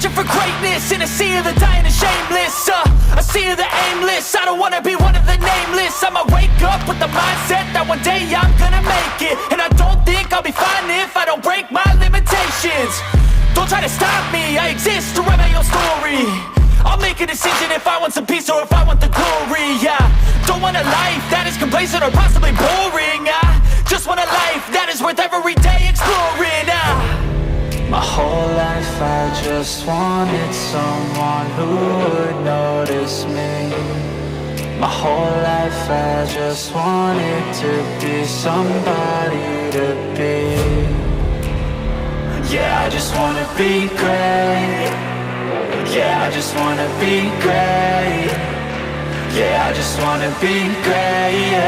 Searching for greatness in a sea of the dying and shameless, a sea of the aimless. I don't wanna be one of the nameless. I'ma wake up with the mindset that one day I'm gonna make it. And I don't think I'll be fine if I don't break my limitations. Don't try to stop me, I exist to write my own story. I'll make a decision if I want some peace or if I want the glory. Yeah, don't want a life that is complacent or possibly boring. I just want a life that is worth every day exploring. My whole life I just wanted someone who would notice me. My whole life I just wanted to be somebody to be. Yeah, I just wanna be great. Yeah, I just wanna be great. Yeah, I just wanna be great.